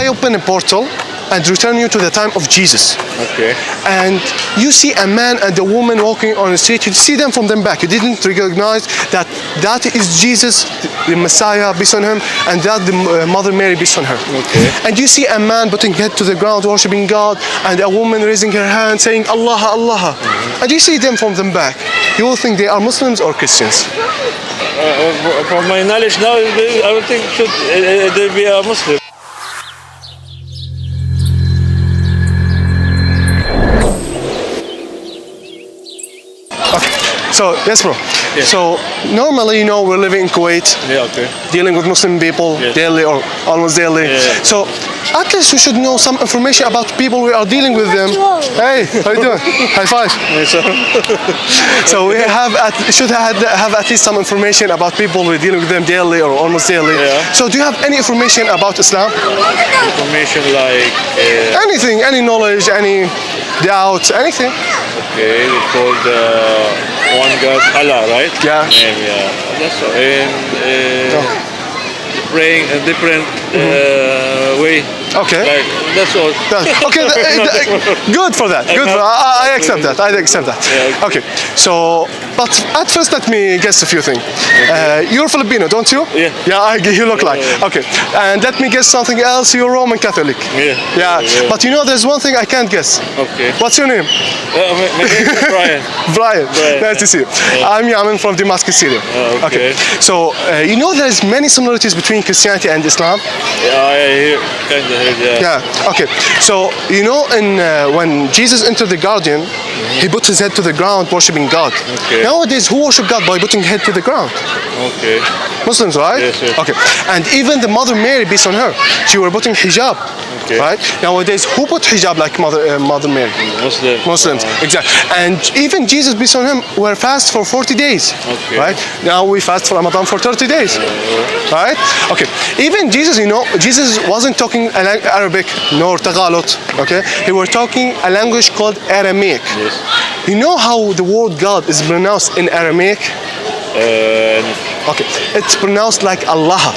I open a portal and return you to the time of Jesus. Okay. And you see a man and a woman walking on the street. You see them from the back. You didn't recognize that is Jesus, the Messiah, peace on him, and that the Mother Mary, peace on her. Okay. And you see a man putting head to the ground, worshiping God, and a woman raising her hand, saying Allah, Allah. And you see them from the back. You will think they are Muslims or Christians. From my knowledge now, I would think should they be a Muslim. So, yes, bro. Yeah. So, normally, we're living in Kuwait, Yeah, okay. dealing with Muslim people Yes. daily or almost daily. Yeah. So, at least we should know some information about people we are dealing with them. Hey, how you doing? High five. So, we should have at least some information about people we're dealing with them daily or almost daily. Yeah. So, do you have any information about Islam? Information like Anything, any knowledge, any doubt, anything? okay, we called one God Allah, right? Yeah. And that's all. And praying a different way. Okay. Like that's all. Okay, good for that. Good. I accept that. I accept that. Yeah, Okay. So, but at first, let me guess a few things. You're Filipino, don't you? Yeah. Yeah, you look like. Yeah. Okay. And let me guess something else. You're Roman Catholic. Yeah. Yeah. But there's one thing I can't guess. Okay. What's your name? My name is Brian. Brian. Brian. Nice to see you. I'm Yamin from Damascus, Syria. Okay. So, there's many similarities between Christianity and Islam. Yeah, I hear kind of heard that. Yeah. Okay. So when Jesus entered the garden, he put his head to the ground, worshiping God. Okay. Nowadays, who worship God by putting head to the ground? Okay. Muslims, right? Yes, yes. Okay. And even the Mother Mary, peace on her, she were putting hijab. Okay. Right? Nowadays, who put hijab like Mother Mary? Muslims. Exactly. And even Jesus, peace on him, were fast for 40 days. Okay. Right? Now we fast for Ramadan for 30 days. Right? Okay. Even Jesus, Jesus wasn't talking Arabic nor Tagalog. Okay? He was talking a language called Aramaic. Yes. You know how the word God is pronounced in Aramaic? Okay. It's pronounced like Allah.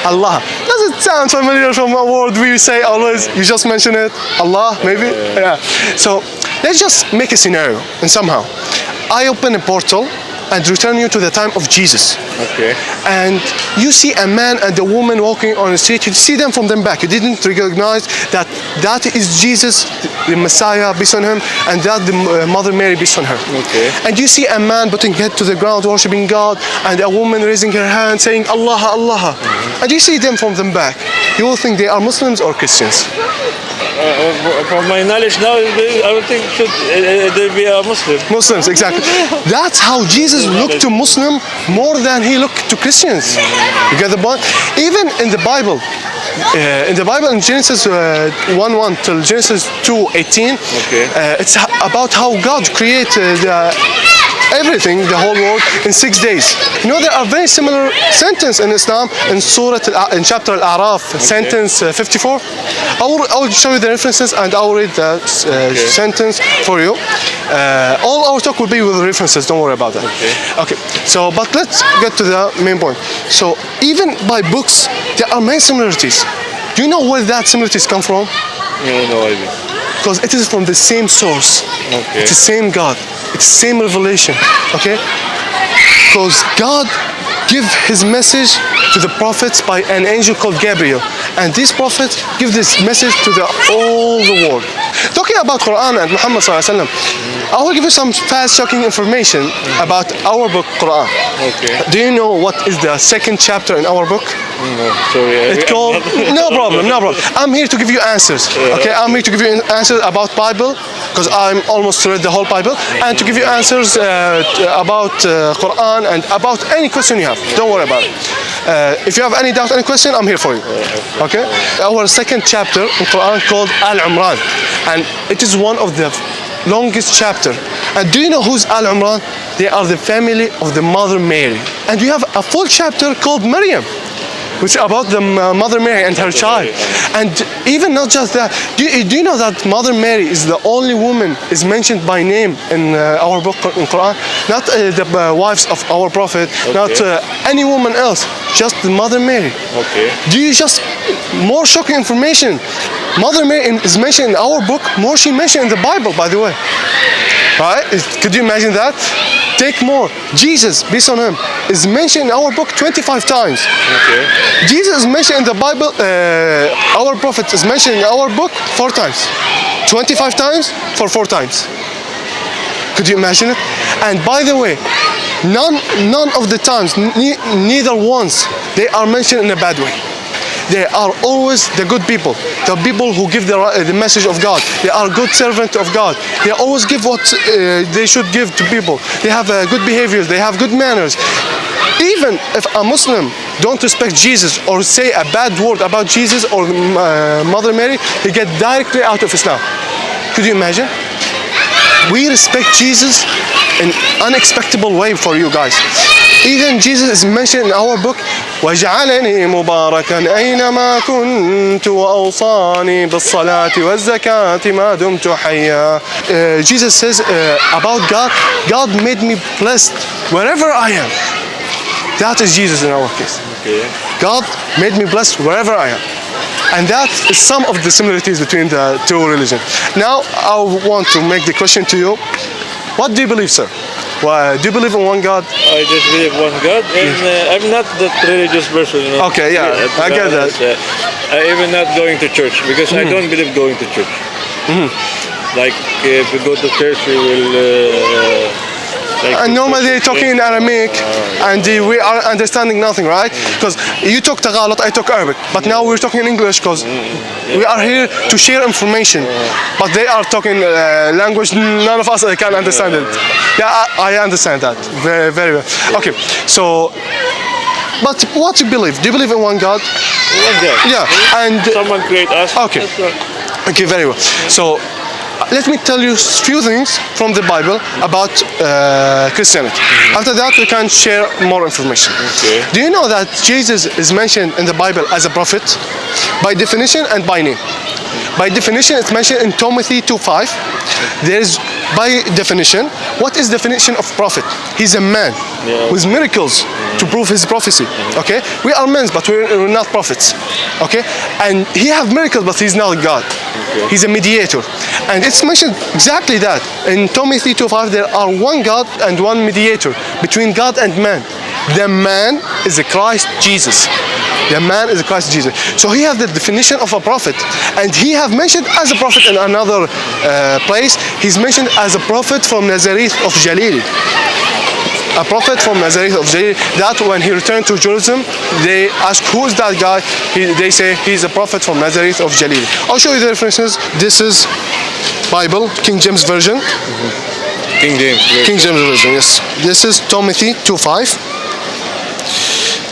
Allah. Does it sound familiar from a word we say always? You just mention it. Allah, maybe? Yeah. So let's just make a scenario, and somehow I open a portal and return you to the time of Jesus. Okay. And you see a man and a woman walking on the street. You see them from the back. You didn't recognize that is Jesus, the Messiah, peace on him, and that the Mother Mary, peace on her. Okay. And you see a man putting head to the ground, worshiping God, and a woman raising her hand, saying Allah, Allah. And you see them from the back. You will think they are Muslims or Christians. From my knowledge now, I would think should they be a Muslim. Muslims, exactly. That's how Jesus looked to Muslim more than he looked to Christians. You get the point? Even in the Bible, in Genesis 1:1 till Genesis 2:18, Okay. it's about how God created everything, the whole world, in 6 days. There are very similar sentences in Islam in chapter Al-A'raf, sentence 54. I will show you the references and I will read the sentence for you. All our talk will be with references, don't worry about that. Okay. So, but let's get to the main point. So, even by books, there are many similarities. Do you know where that similarities come from? No idea. Because it is from the same source. Okay. It's the same God. It's the same revelation. Okay? Because God give his message to the prophets by an angel called Gabriel. And these prophets give this message to all the world. Talking about Quran and Muhammad ﷺ, I will give you some fast shocking information about our book, Quran. Okay. Do you know what is the second chapter in our book? No, sorry. It's called, no problem. I'm here to give you answers. Okay, I'm here to give you answers about Bible, because I'm almost read the whole Bible, and to give you answers about Quran and about any question you have. Don't worry about it. If you have any doubt, any question, I'm here for you. Okay? Our second chapter in Quran called Al-Imran, and it is one of the longest chapter. And do you know who's Al-Imran? They are the family of the Mother Mary. And we have a full chapter called Maryam. which is about the Mother Mary and her child. And even not just that, do you know that Mother Mary is the only woman is mentioned by name in our book in Quran? Not the wives of our Prophet, not any woman else, just the Mother Mary. Okay. Do you just more shocking information? Mother Mary is mentioned in our book more she mentioned in the Bible, by the way. Right? Could you imagine that? Take more. Jesus, peace on him, is mentioned in our book 25 times. Okay. Jesus is mentioned in the Bible, our Prophet is mentioned in our book 4 times. 25 times for 4 times. Could you imagine it? And by the way, none of the times, neither once, they are mentioned in a bad way. They are always the good people, the people who give the message of God. They are good servants of God. They always give what they should give to people. They have good behaviors. They have good manners. Even if a Muslim don't respect Jesus or say a bad word about Jesus or Mother Mary, he get directly out of Islam. Could you imagine? We respect Jesus in unexpected way for you guys. Even Jesus is mentioned in our book, وَجَعَلَنِي مُبَارَكًا أَيْنَمَا كُنْتُ وَأَوْصَانِي بِالصَّلَاةِ وَالزَّكَاةِ مَا دُمْتُ حَيًّا. Jesus says about God, God made me blessed wherever I am. That is Jesus in our case. Okay. God made me blessed wherever I am. And that is some of the similarities between the two religions. Now, I want to make the question to you. What do you believe, sir? Do you believe in one God? I just believe one God, and I'm not that religious person. You know? Okay, yeah, I get that. I'm even not going to church because I don't believe going to church. Like if we go to church, we will. And normally they're talking in Aramaic, and we are understanding nothing, right? Because you talk Tagalog, I talk Arabic, but now we're talking in English because we are here to share information. But they are talking language none of us can understand it. Yeah, I understand that very, very well. Okay, so, but what do you believe? Do you believe in one God? One God. Yeah, and someone create us. Okay. Okay, very well. So, let me tell you a few things from the Bible about Christianity. After that, we can share more information. Okay. Do you know that Jesus is mentioned in the Bible as a prophet? By definition and by name. By definition, it's mentioned in Timothy 2:5. There's, by definition, what is definition of prophet? He's a man with miracles to prove his prophecy. Okay? We are men, but we're not prophets. Okay? And he have miracles, but he's not God. He's a mediator. And it's mentioned exactly that. In Timothy 2:5, there are one God and one mediator between God and man. The man is the Christ Jesus. The man is the Christ Jesus. So he has the definition of a prophet. And he have mentioned as a prophet in another place. He's mentioned as a prophet from Nazareth of Galilee. A prophet from Nazareth of Galilee, that when he returned to Jerusalem, they asked, who is that guy? They say, he's a prophet from Nazareth of Galilee. I'll show you the references. This is Bible, King James Version. King James. King James Version, yes. This is Timothy 2:5.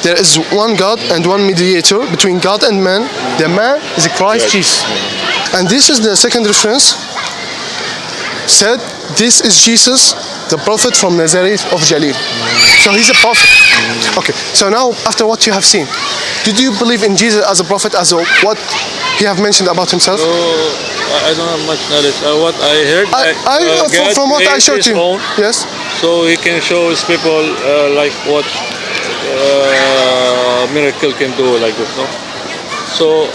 There is one God and one mediator between God and man. The man is Christ Jesus. And this is the second reference. Said, this is Jesus, the prophet from Nazareth of Galilee. So he's a prophet. Okay, so now after what you have seen, did you believe in Jesus as a prophet, as what he have mentioned about himself? I don't have much knowledge. What I heard, from what I showed you. Yes. So he can show his people like what miracle can do, like this, no? So,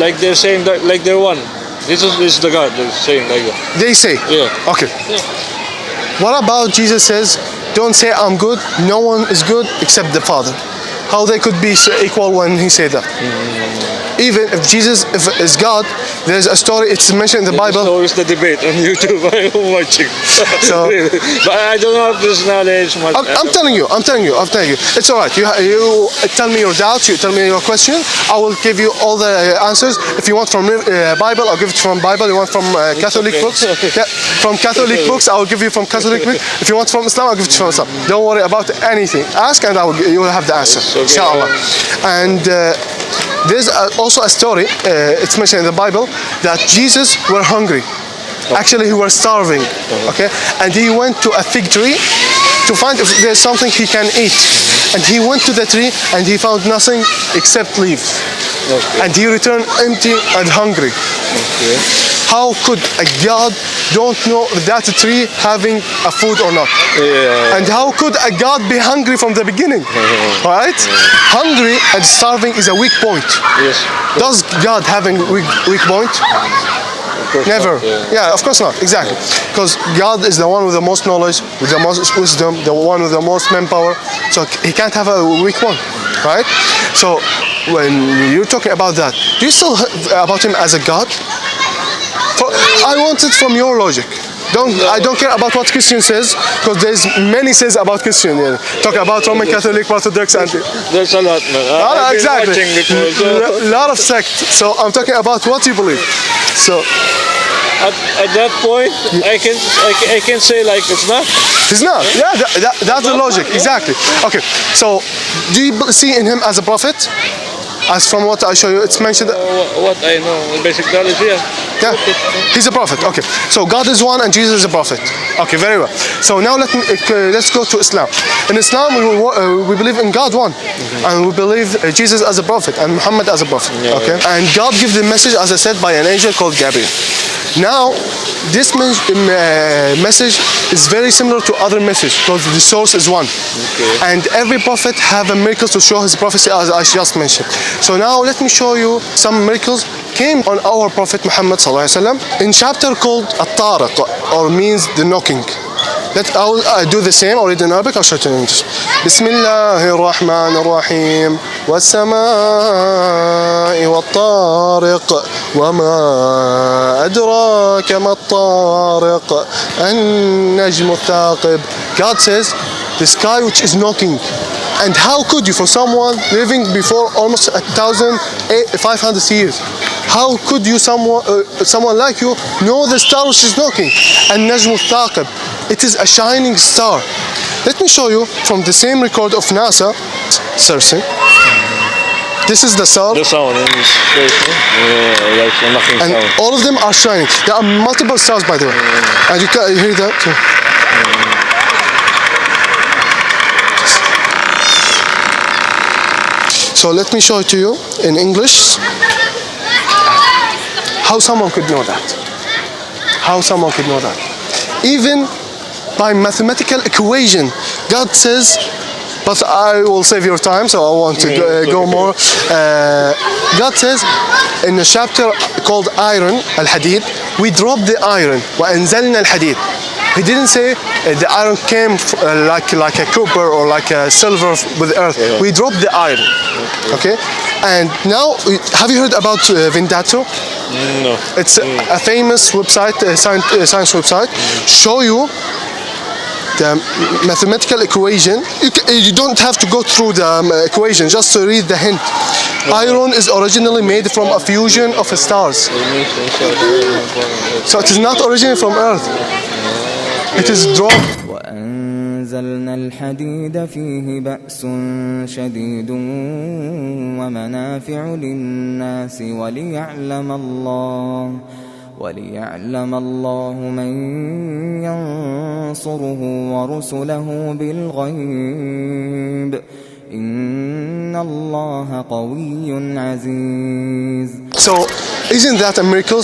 like they're saying that, like they're one. This is the God. They're saying like that. They say. Yeah. Okay. Yeah. What about Jesus says, don't say I'm good, no one is good except the Father. How they could be equal when he said that? Even if Jesus is God, there's a story, it's mentioned in the Bible. There's always the debate on YouTube. I'm watching. So, but I don't have this knowledge much. I'm telling you. It's all right. You tell me your doubts, you tell me your question. I will give you all the answers. If you want from Bible, I'll give it from Bible. You want from Catholic books? Yeah, from Catholic books, I will give you from Catholic books. If you want from Islam, I'll give it from Islam. Don't worry about anything. Ask and you will have the answer. Inshallah. And there's also a story, it's mentioned in the Bible, that Jesus were hungry. Actually, he was starving, okay? And he went to a fig tree to find if there's something he can eat. and he went to the tree and he found nothing except leaves. Okay. And he returned empty and hungry. Okay. How could a God don't know that tree having a food or not? Yeah. And how could a God be hungry from the beginning? Right? Hungry and starving is a weak point. Yes. Does God have a weak point? Of course Never. not, yeah. Yeah, of course not. Exactly. Because God is the one with the most knowledge, with the most wisdom, the one with the most manpower. So he can't have a weak one, right? So when you're talking about that, do you still about him as a God? I want it from your logic. I don't care about what Christian says, because there's many says about Christian. Yeah. Talk about Roman Catholic, Orthodox, and There's a lot, man. I've been exactly. watching before. A lot of sect. So I'm talking about what you believe. So At that point, I can say like it's not. he's not. Yeah, that's the logic. Exactly. Okay. So do you see in him as a prophet? As from what I show you, it's mentioned. What I know, basic knowledge, yeah. Yeah, he's a prophet. Okay, so God is one and Jesus is a prophet. Okay, very well. So now let's go to Islam. In Islam, we believe in God one, and we believe Jesus as a prophet and Muhammad as a prophet. Yeah, Okay, and God gives the message, as I said, by an angel called Gabriel. Now, this message is very similar to other messages because the source is one. Okay. And every prophet have a miracle to show his prophecy, as I just mentioned. So now let me show you some miracles came on our Prophet Muhammad ﷺ in chapter called At-Tariq, or means the knocking. I'll do the same, I'll read in Arabic, I'll show it in English. Bismillahirrahmanirrahim. والسماء والطارق وما أدراك ما الطارق النجم الثاقب. God says the sky which is knocking. And how could you, for someone living before almost 1,500 years, how could you, someone like you, know the star which is knocking? And Najm al-Thaqib, it is a shining star. Let me show you from the same record of NASA, searching. This is the star. The sound is very like a knocking And sound. all of them are shining. There are multiple stars, by the way. And you can hear that too. So let me show it to you in English. How someone could know that? How someone could know that? Even by mathematical equation, God says, but I will save your time, so I want to go more. God says in a chapter called Iron, Al-Hadid, we drop the iron, وَأَنزَلْنَا الْحَدِيد. He didn't say the iron came like a copper or like a silver with earth. Yeah. We dropped the iron. Okay? And now, have you heard about Vindato? No. It's a famous website, science website. Show you the mathematical equation. You don't have to go through the equation, just to read the hint. Iron is originally made from a fusion of stars. So it is not originally from Earth. It is drawn. وأنزلنا الحديد فيه بأس شديد ومنافع للناس وليعلم الله من ينصره ورسله بالغيب إن الله قوي عزيز. So isn't that a miracle?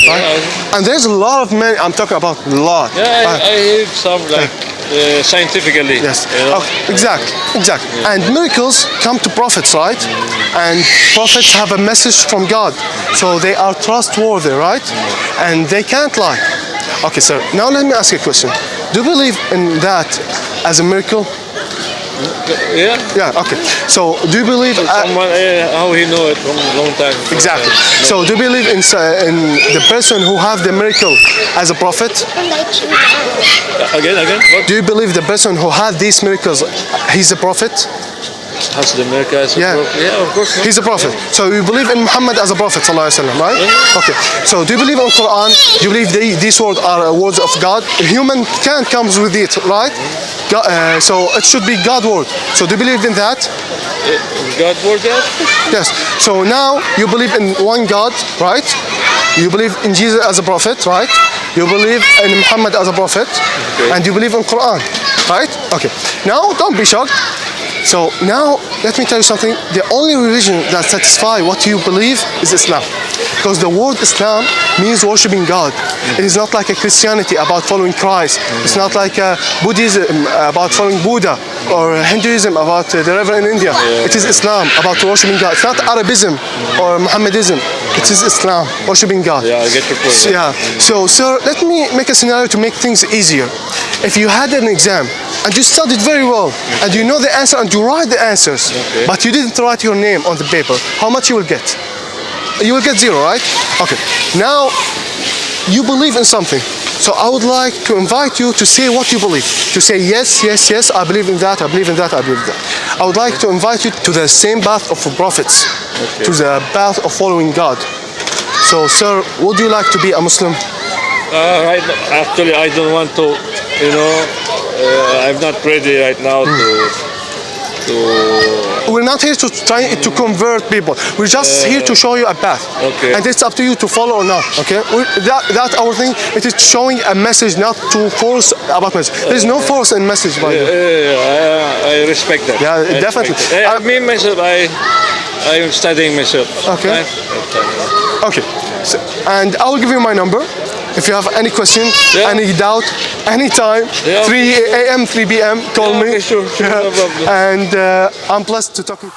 Right? Yeah. And there's a lot of men, I'm talking about a lot. Yeah, I heard some like scientifically. Yes, You know? exactly. And miracles come to prophets, right? And prophets have a message from God. So they are trustworthy, right? And they can't lie. Okay, sir, now let me ask you a question. Do you believe in that as a miracle? Yeah. Yeah, okay. So do you believe... Someone, how he know it from a long time. Exactly. So do you believe in the person who have the miracle as a prophet? Again? What? Do you believe the person who had these miracles, he's a prophet? Has the America as a Yeah. prophet? Yeah, of course. He's a prophet. So you believe in Muhammad as a prophet, sallallahu alaihi wasallam, right? Yeah. Okay. So do you believe in Quran? Do you believe these words are words of God? A human can't come with it, right? So it should be God word. So do you believe in that? God word that? Yes. So now you believe in one God, right? You believe in Jesus as a prophet, right? You believe in Muhammad as a prophet, Okay. and you believe in Quran, right? Okay. Now don't be shocked. So now, let me tell you something. The only religion that satisfies what you believe is Islam. Because the word Islam means worshiping God. It is not like a Christianity about following Christ. It's not like a Buddhism about following Buddha, or Hinduism about the river in India. It is Islam about worshiping God. It's not Arabism or Mohammedism. It is Islam, worshiping God. Yeah, I get your point. Yeah. So, sir, let me make a scenario to make things easier. If you had an exam and you studied very well and you know the answer and you write the answers, but you didn't write your name on the paper, how much you will get? You will get 0, right? Okay. Now, you believe in something. So I would like to invite you to say what you believe. To say yes, yes, yes, I believe in that, I believe in that, I believe in that. I would like to invite you to the same path of the prophets, to the path of following God. So, sir, would you like to be a Muslim? Right. Actually, I don't want to. I'm not ready right now to. We're not here to try to convert people. We're just here to show you a path. Okay. And it's up to you to follow or not. Okay. That's our thing. It is showing a message, not to force about message. There's no force in message, by the way. I respect that. Yeah, I definitely. respect that. Me myself, I'm studying myself. Okay. Okay. So, and I will give you my number. If you have any question, any doubt, anytime, 3 a.m., 3 p.m., call me. Okay, sure, no problem. And I'm blessed to talk to you.